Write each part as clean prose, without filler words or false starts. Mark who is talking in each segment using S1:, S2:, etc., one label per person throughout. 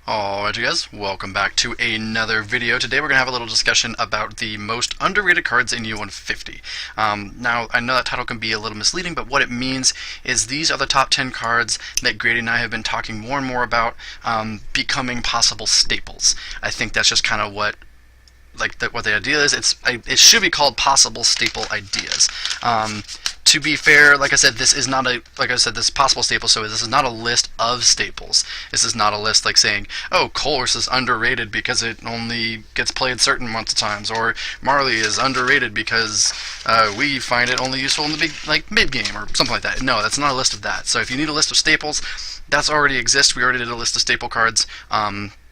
S1: Alright, you guys, welcome back to another video. Today we're going to have a little discussion about the most underrated cards in U150. Now, I know that title can be a little misleading, but what it means is these are the top 10 cards that Grady and I have been talking more and more about becoming possible staples. I think that's just kind of what what the idea is. It should be called possible staple ideas. To be fair, like I said, this is not this possible staple, so this is not a list of staples. This is not a list like saying, oh, Colress is underrated because it only gets played certain amounts of times, or Marley is underrated because we find it only useful in the mid game, or something like that. No, that's not a list of that. So if you need a list of staples, that's already exists. We already did a list of staple cards.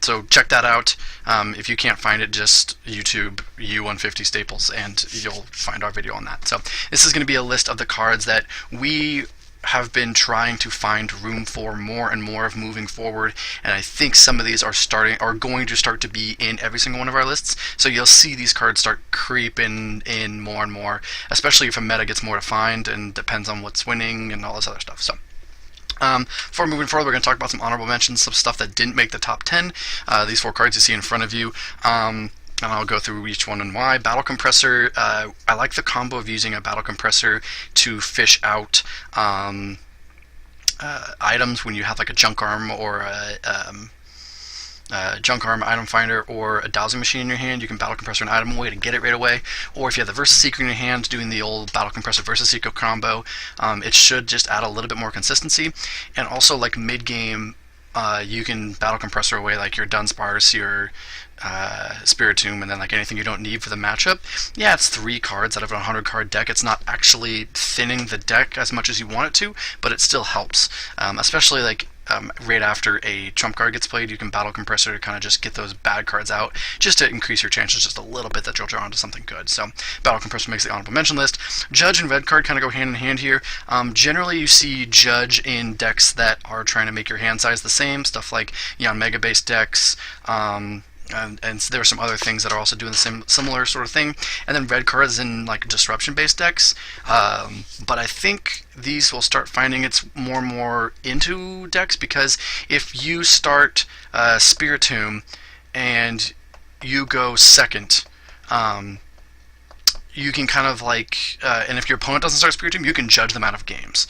S1: So check that out. If you can't find it, just YouTube U150 staples and you'll find our video on that. So this is going to be a list of the cards that we have been trying to find room for more and more of moving forward, and I think some of these are going to start to be in every single one of our lists. So you'll see these cards start creeping in more and more, especially if a meta gets more defined and depends on what's winning and all this other stuff. So before moving forward, we're going to talk about some honorable mentions, some stuff that didn't make the top 10. These 4 cards you see in front of you. And I'll go through each one and why. Battle Compressor, I like the combo of using a Battle Compressor to fish out items when you have like a Junk Arm or a Junk Arm item finder or a dowsing machine in your hand. You can Battle Compressor an item away to get it right away, or if you have the Versus Seeker in your hand, doing the old Battle Compressor Versus Seeker combo, it should just add a little bit more consistency. And also, like mid game, you can Battle Compressor away like your Dunsparce, your Spiritomb, and then like anything you don't need for the matchup. Yeah, it's 3 cards out of a 100 card deck. It's not actually thinning the deck as much as you want it to, but it still helps, especially like right after a trump card gets played. You can Battle Compressor to kind of just get those bad cards out, just to increase your chances just a little bit that you'll draw into something good. So Battle Compressor makes the honorable mention list. Judge and red card kind of go hand in hand here. Generally you see Judge in decks that are trying to make your hand size the same, stuff like Mega Base decks, and there are some other things that are also doing the same similar sort of thing. And then red cards in like disruption based decks, but I think these will start finding its more and more into decks, because if you start Spiritomb and you go second, you can kind of like, and if your opponent doesn't start Spiritomb, you can judge them out of games,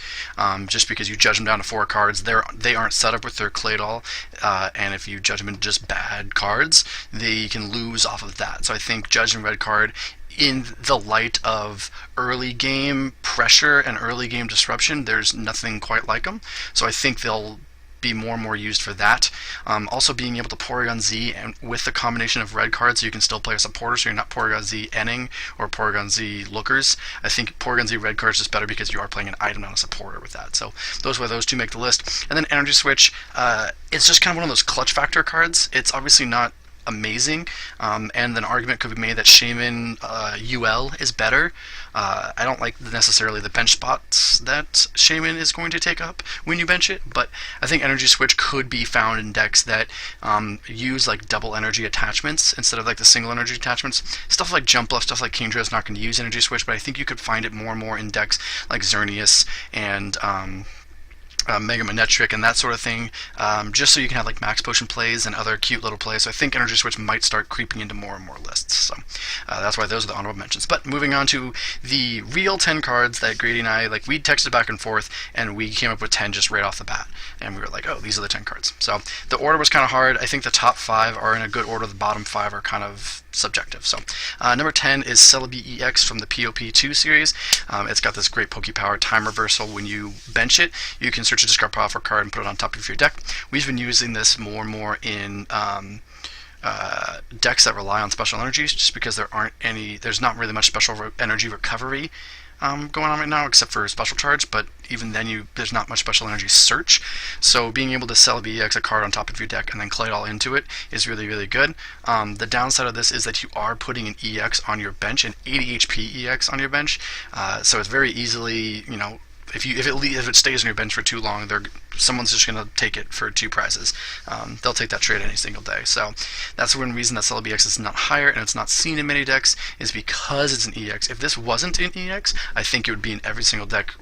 S1: just because you judge them down to 4 cards. They aren't set up with their Claydol, and if you judge them into just bad cards, they can lose off of that. So I think Judge and red card, in the light of early game pressure and early game disruption, there's nothing quite like them. So I think they'll be more and more used for that. Also being able to Porygon Z and with the combination of red cards, so you can still play a supporter, so you're not Porygon Z Enning or Porygon Z Lookers. I think Porygon Z red cards is better because you are playing an item, not a supporter with that. So those 2 make the list. And then Energy Switch, it's just kind of one of those clutch factor cards. It's obviously not amazing, and an argument could be made that Shaman UL is better. I don't like necessarily the bench spots that Shaman is going to take up when you bench it, but I think Energy Switch could be found in decks that use like double energy attachments instead of like the single energy attachments. Stuff like Jump Bluff, stuff like Kingdra is not going to use Energy Switch, but I think you could find it more and more in decks like Xerneas and Mega Manetric and that sort of thing, just so you can have like max potion plays and other cute little plays. So I think Energy Switch might start creeping into more and more lists. So that's why those are the honorable mentions. But moving on to the real 10 cards that Grady and I, we texted back and forth, and we came up with 10 just right off the bat. And we were like, oh, these are the 10 cards. So the order was kind of hard. I think the top 5 are in a good order. The bottom 5 are kind of subjective. So number 10 is Celebi EX from the POP2 series. It's got this great Pokepower time reversal. When you bench it, you can search a discard pile for a card and put it on top of your deck. We've been using this more and more in decks that rely on special energies, just because there's not really much special energy recovery going on right now, except for special charge, but even then there's not much special energy search. So being able to Celebi EX a card on top of your deck and then Claydol into it is really, really good. The downside of this is that you are putting an EX on your bench, an 80 HP EX on your bench, so it's very easily, if it stays on your bench for too long, someone's just going to take it for 2 prizes. They'll take that trade any single day. So that's one reason that Celebi X is not higher and it's not seen in many decks, is because it's an EX. If this wasn't an EX, I think it would be in every single deck,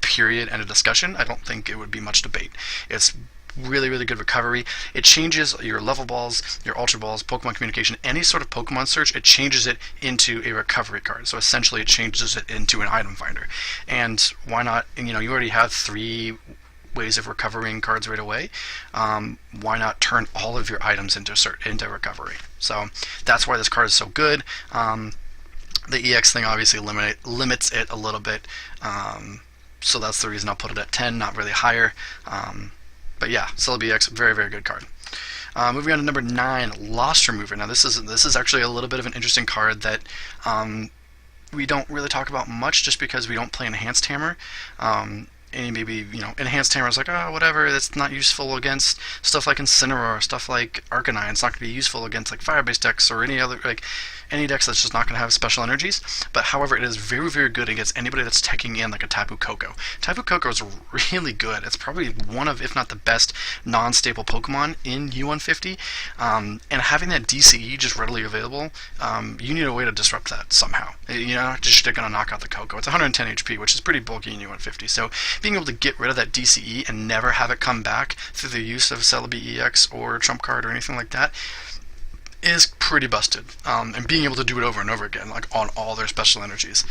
S1: period, and a discussion. I don't think it would be much debate. It's really, really good recovery. It changes your level balls, your ultra balls, Pokemon communication, any sort of Pokemon search, it changes it into a recovery card. So essentially it changes it into an item finder. And why not, you know, you already have 3 ways of recovering cards right away. Why not turn all of your items into recovery? So that's why this card is so good. The EX thing obviously limits it a little bit. So that's the reason I'll put it at 10, not really higher. But yeah, Celebi X, very, very good card. Moving on to number 9, Lost Remover. Now this is actually a little bit of an interesting card that we don't really talk about much just because we don't play Enhanced Hammer. And maybe, you know, Enhanced Hammer is like, oh, whatever, that's not useful against stuff like Incineroar, stuff like Arcanine. It's not going to be useful against like Fire-based decks or any other, like, any decks that's just not going to have special energies. But however, it is very, very good against anybody that's teching in like a Tapu Koko. Tapu Koko is really good. It's probably one of, if not the best, non-stable Pokemon in U150. And having that DCE just readily available, you need a way to disrupt that somehow. You're not just going to knock out the Koko. It's 110 HP, which is pretty bulky in U150. So being able to get rid of that DCE and never have it come back through the use of Celebi EX or Trump Card or anything like that is pretty busted. And being able to do it over and over again, like on all their special energies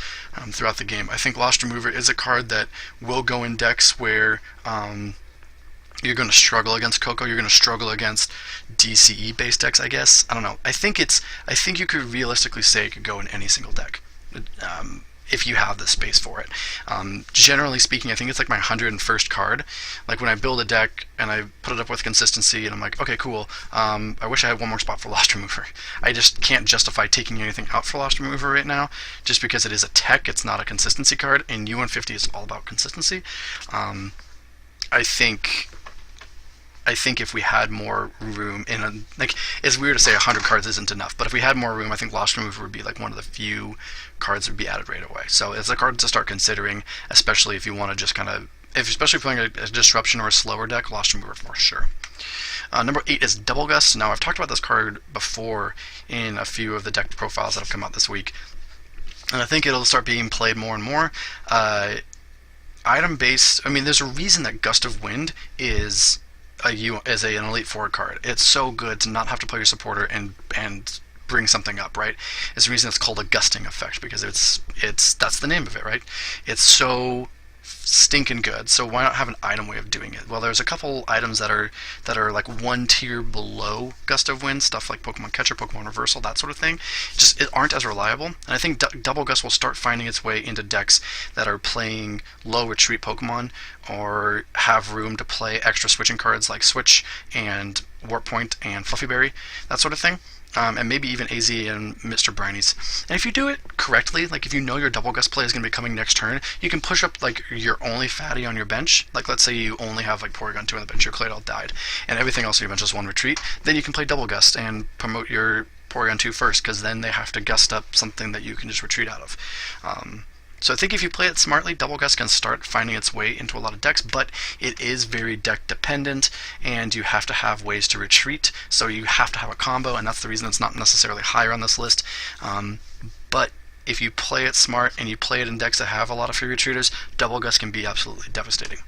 S1: throughout the game. I think Lost Remover is a card that will go in decks where you're going to struggle against Koko, you're going to struggle against DCE based decks, I guess. I don't know. I think you could realistically say it could go in any single deck. If you have the space for it. Generally speaking, I think it's like my 101st card. Like when I build a deck and I put it up with consistency and I'm like, okay, cool, I wish I had one more spot for Lost Remover. I just can't justify taking anything out for Lost Remover right now, just because it is a tech, it's not a consistency card, and U150 is all about consistency. I think if we had more room in a, like, it's weird to say 100 cards isn't enough, but if we had more room, I think Lost Remover would be like one of the few cards that would be added right away. So it's a card to start considering, especially if you want to just kind of, especially if you're playing a disruption or a slower deck, Lost Remover for sure. Number 8 is Double Gust. Now I've talked about this card before in a few of the deck profiles that have come out this week, and I think it'll start being played more and more. Item based, I mean, there's a reason that Gust of Wind is as an Elite Four card. It's so good to not have to play your supporter and bring something up, right? It's the reason it's called a gusting effect, because it's that's the name of it, right? It's so stinking good. So why not have an item way of doing it? Well, there's a couple items that are like one tier below Gust of Wind, stuff like Pokemon Catcher, Pokemon Reversal, that sort of thing. Just it aren't as reliable, and I think Double Gust will start finding its way into decks that are playing low retreat Pokemon or have room to play extra switching cards like Switch and Warp Point and Fluffy Berry, that sort of thing. And maybe even AZ and Mr. Brinies. And if you do it correctly, like if you know your Double Gust play is going to be coming next turn, you can push up like your only fatty on your bench. Like let's say you only have like Porygon 2 on the bench, your Claydol died, and everything else on your bench is one retreat. Then you can play Double Gust and promote your Porygon 2 first, because then they have to gust up something that you can just retreat out of. So I think if you play it smartly, Double Gust can start finding its way into a lot of decks, but it is very deck dependent, and you have to have ways to retreat, so you have to have a combo, and that's the reason it's not necessarily higher on this list. But if you play it smart and you play it in decks that have a lot of free retreaters, Double Gust can be absolutely devastating.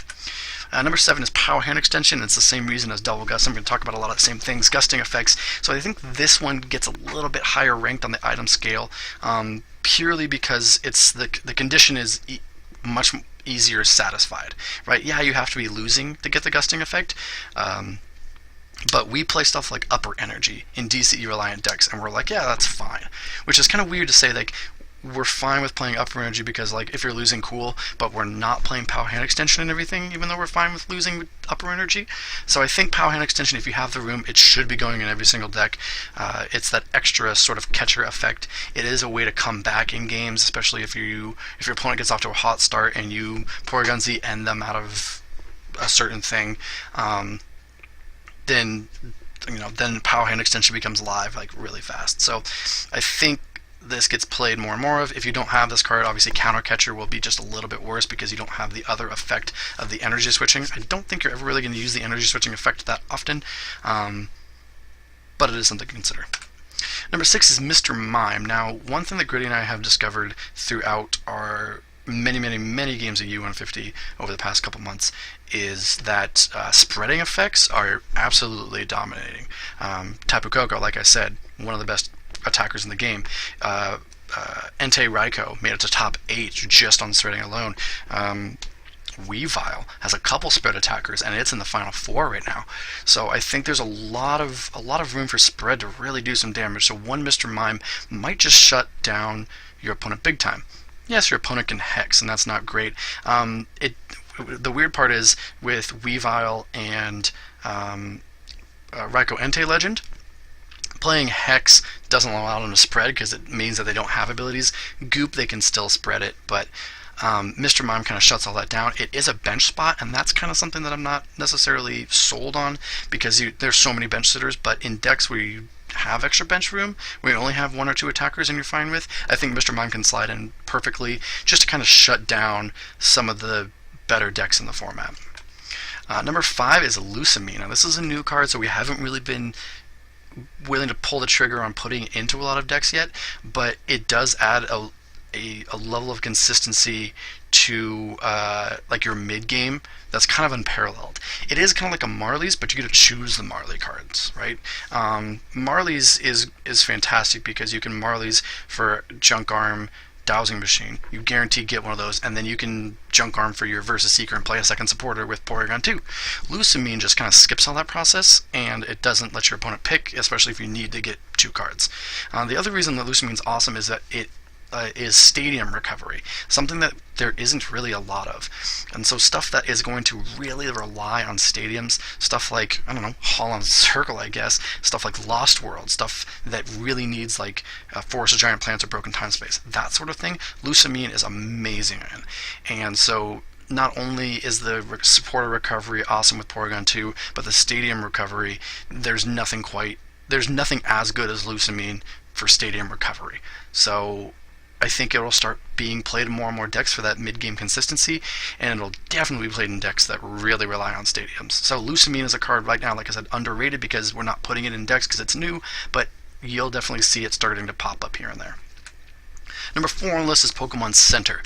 S1: Number 7 is Power Hand Extension. It's the same reason as Double Gust. I'm going to talk about a lot of the same things, gusting effects. So I think this one gets a little bit higher ranked on the item scale, purely because it's the condition is much easier satisfied, right? Yeah, you have to be losing to get the gusting effect, but we play stuff like Upper Energy in DCE reliant decks, and we're like, yeah, that's fine. Which is kind of weird to say, like, we're fine with playing Upper Energy because, like, if you're losing, cool, but we're not playing Power Hand Extension and everything, even though we're fine with losing Upper Energy. So I think Power Hand Extension, if you have the room, it should be going in every single deck. It's that extra sort of catcher effect. It is a way to come back in games, especially if your opponent gets off to a hot start and you Porygon Z end them out of a certain thing. Then Power Hand Extension becomes live like really fast. So I think this gets played more and more of. If you don't have this card, obviously Counter Catcher will be just a little bit worse because you don't have the other effect of the energy switching. I don't think you're ever really going to use the energy switching effect that often, but it is something to consider. Number 6 is Mr. Mime. Now, one thing that Gritty and I have discovered throughout our many games of U150 over the past couple months is that spreading effects are absolutely dominating. Tapu Koko, like I said, one of the best attackers in the game. Entei Raikou made it to top 8 just on spreading alone. Weavile has a couple spread attackers, and it's in the final 4 right now. So I think there's a lot of room for spread to really do some damage. So one Mr. Mime might just shut down your opponent big time. Yes, your opponent can Hex, and that's not great. The weird part is with Weavile and Raikou Entei Legend, playing Hex doesn't allow them to spread because it means that they don't have abilities. Goop, they can still spread it, but Mr. Mime kind of shuts all that down. It is a bench spot, and that's kind of something that I'm not necessarily sold on because there's so many bench sitters, but in decks where you have extra bench room, where you only have 1 or 2 attackers and you're fine with, I think Mr. Mime can slide in perfectly just to kind of shut down some of the better decks in the format. Number 5 is Lucamine. Now, this is a new card, so we haven't really been willing to pull the trigger on putting it into a lot of decks yet, but it does add a level of consistency to like your mid game that's kind of unparalleled. It is kind of like a Marley's, but you get to choose the Marley cards, right? Marley's is fantastic because you can Marley's for Junk Arm, Dowsing Machine. You guarantee get one of those, and then you can Junk Arm for your Versus Seeker and play a second supporter with Porygon 2. Lucamine just kind of skips all that process, and it doesn't let your opponent pick, especially if you need to get 2 cards. The other reason that Lucamine's awesome is that it is stadium recovery, something that there isn't really a lot of. And so stuff that is going to really rely on stadiums, stuff like, I don't know, Holland Circle, I guess, stuff like Lost World, stuff that really needs like Forest of Giant Plants or Broken Time Space, that sort of thing, Lucamine is amazing in. And so not only is the supporter recovery awesome with Porygon 2, but the stadium recovery, there's nothing as good as Lucamine for stadium recovery. So I think it'll start being played in more and more decks for that mid-game consistency, and it'll definitely be played in decks that really rely on stadiums. So Lucamine is a card right now, like I said, underrated because we're not putting it in decks because it's new, but you'll definitely see it starting to pop up here and there. Number 4 on the list is Pokemon Center.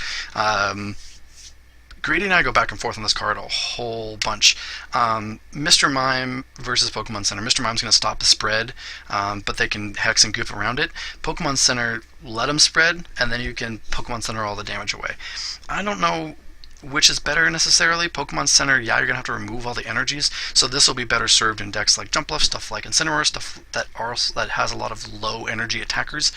S1: Grady and I go back and forth on this card a whole bunch. Mr. Mime versus Pokemon Center. Mr. Mime's going to stop the spread, but they can Hex and Goof around it. Pokemon Center, let them spread, and then you can Pokemon Center all the damage away. I don't know which is better necessarily. Pokemon Center, yeah, you're going to have to remove all the energies, so this will be better served in decks like Jump Left, stuff like Incineroar, stuff that has a lot of low energy attackers.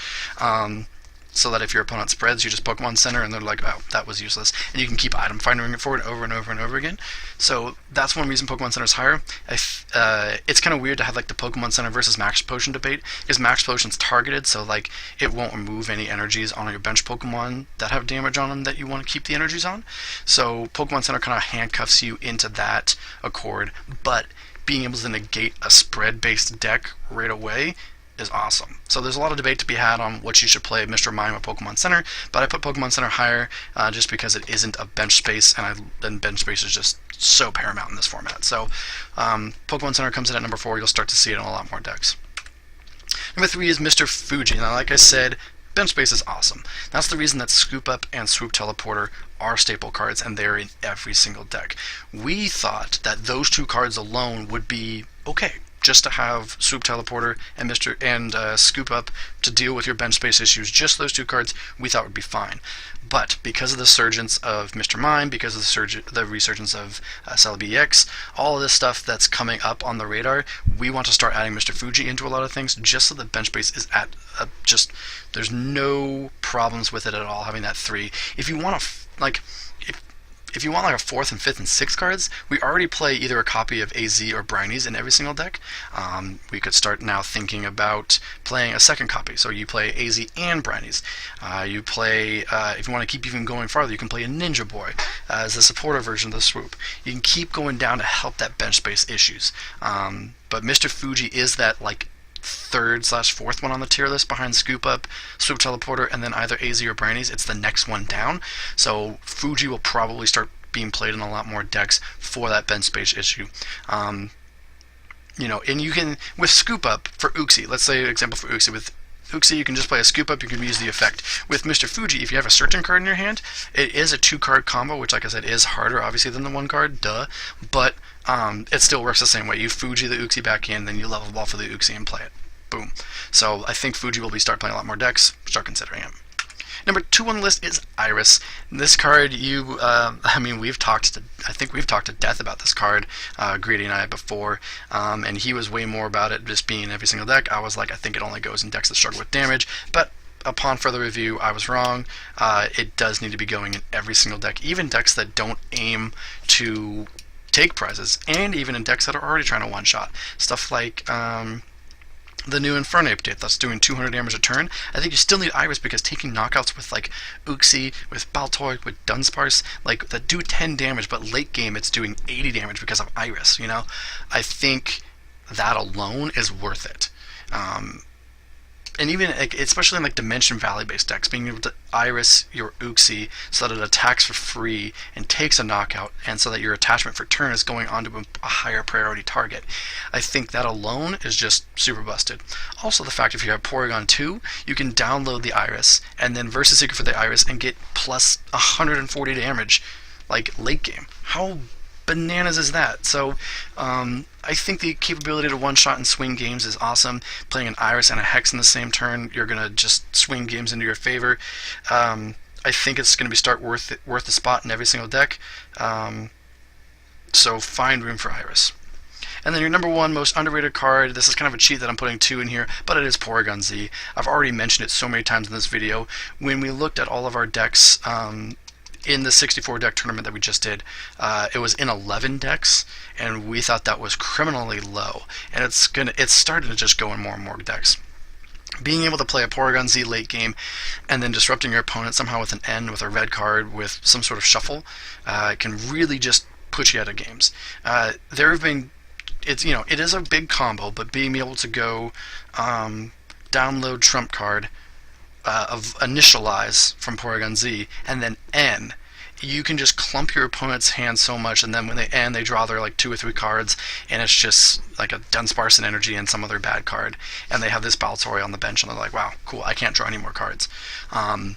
S1: So that if your opponent spreads, you just Pokemon Center, and they're like, oh, that was useless. And you can keep item finding it forward over and over and over again. So that's one reason Pokemon Center is higher. It's kind of weird to have like the Pokemon Center versus Max Potion debate, because Max Potion's targeted, so like it won't remove any energies on your bench Pokemon that have damage on them that you want to keep the energies on. So Pokemon Center kind of handcuffs you into that accord, but being able to negate a spread-based deck right away is awesome. So there's a lot of debate to be had on what you should play, Mr. Mime or Pokemon Center, but I put Pokemon Center higher just because it isn't a bench space, and bench space is just so paramount in this format. So Pokemon Center comes in at number 4. You'll start to see it in a lot more decks. Number 3 is Mr. Fuji. Now, like I said, bench space is awesome. That's the reason that Scoop Up and Swoop Teleporter are staple cards, and they're in every single deck. We thought that those 2 cards alone would be okay, just to have Swoop Teleporter and Scoop Up to deal with your bench space issues. Just those 2 cards we thought would be fine. But because of the surgence of Mr. Mime, because of the resurgence of Celebi X, all of this stuff that's coming up on the radar, we want to start adding Mr. Fuji into a lot of things, just so the bench space is at there's no problems with it at all, having that 3. If you want to, if you want like a 4th and 5th and 6th cards, we already play either a copy of AZ or Brinies in every single deck. We could start now thinking about playing a second copy. So you play AZ and Brinies. You play, if you want to keep even going farther, you can play a Ninja Boy as the supporter version of the Swoop. You can keep going down to help that bench space issues. But Mr. Fuji is that like 3rd/4th one on the tier list behind Scoop Up, Swoop Teleporter, and then either AZ or Brinies. It's the next one down. So Fuji will probably start being played in a lot more decks for that bench space issue. And you can, with Scoop Up for Uxie, let's say an example for Uxie with Uxie, you can just play a scoop up, you can use the effect. With Mr. Fuji, if you have a certain card in your hand, it is a 2-card combo, which like I said is harder obviously than the 1 card, duh, but it still works the same way. You Fuji the Uxie back in, then you level ball for the Uxie and play it. Boom. So I think Fuji will start playing a lot more decks, start considering it. Number 2 on the list is Iris. This card, I think we've talked to death about this card, Greedy and I before, and he was way more about it just being in every single deck. I was like, I think it only goes in decks that struggle with damage, but upon further review, I was wrong. It does need to be going in every single deck, even decks that don't aim to take prizes, and even in decks that are already trying to one-shot. Stuff like the new Inferno update that's doing 200 damage a turn. I think you still need Iris because taking knockouts with like Uxie, with Baltoy, with Dunsparce, like that do 10 damage, but late game it's doing 80 damage because of Iris, you know? I think that alone is worth it. And even, especially in like Dimension Valley based decks, being able to Iris your Uxie so that it attacks for free and takes a knockout, and so that your attachment for turn is going onto a higher priority target. I think that alone is just super busted. Also the fact if you have Porygon 2, you can download the Iris and then Versus Seeker for the Iris and get plus 140 damage like late game. How bananas is that? So I think the capability to one-shot and swing games is awesome. Playing an Iris and a Hex in the same turn, you're going to just swing games into your favor. I think it's going to be worth the spot in every single deck. So find room for Iris. And then your number 1 most underrated card, this is kind of a cheat that I'm putting 2 in here, but it is Porygon Z. I've already mentioned it so many times in this video. When we looked at all of our decks in the 64 deck tournament that we just did, it was in 11 decks, and we thought that was criminally low, and it's starting to just go in more and more decks. Being able to play a Porygon Z late game and then disrupting your opponent somehow with an N, with a red card, with some sort of shuffle, can really just put you out of games. It is a big combo, but being able to go download trump card of Initialize from Porygon Z, and then N, you can just clump your opponent's hand so much, and then when they end, they draw their like 2 or 3 cards, and it's just like a Dunsparce and Energy and some other bad card, and they have this Baltoy on the bench, and they're like, wow, cool, I can't draw any more cards. I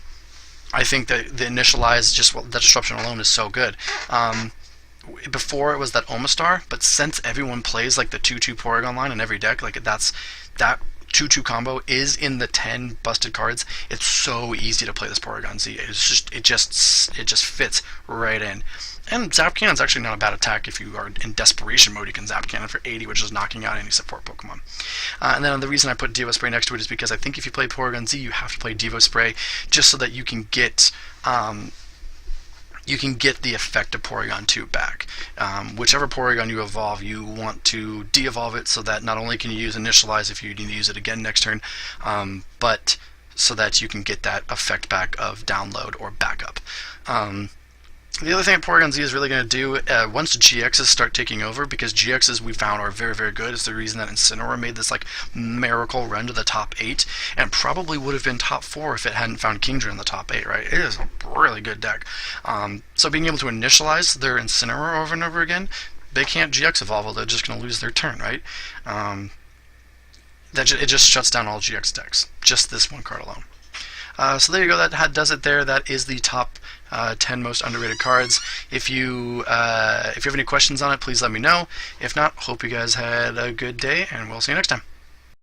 S1: think that the Initialize, just that disruption alone is so good. Before it was that Omastar, but since everyone plays like the 2/2 Porygon line in every deck, like that 2/2 combo is in the 10 busted cards. It's so easy to play this Porygon Z. It just fits right in. And Zap Cannon's actually not a bad attack. If you are in desperation mode, you can Zap Cannon for 80, which is knocking out any support Pokemon. And then the reason I put Devo Spray next to it is because I think if you play Porygon Z, you have to play Devo Spray just so that you can get the effect of Porygon 2 back. Whichever Porygon you evolve, you want to de-evolve it so that not only can you use Initialize if you need to use it again next turn, but so that you can get that effect back of download or backup. The other thing that Porygon Z is really going to do, once GXs start taking over, because GXs we found are very, very good, is the reason that Incineroar made this like miracle run to the top 8, and probably would have been top 4 if it hadn't found Kingdra in the top 8, right? It is a really good deck. So being able to Initialize their Incineroar over and over again, they can't GX evolve, they're just going to lose their turn, right? It just shuts down all GX decks, just this one card alone. So there you go, that does it there. That is the top 10 most underrated cards. If you have any questions on it, please let me know. If not, hope you guys had a good day, and we'll see you next time.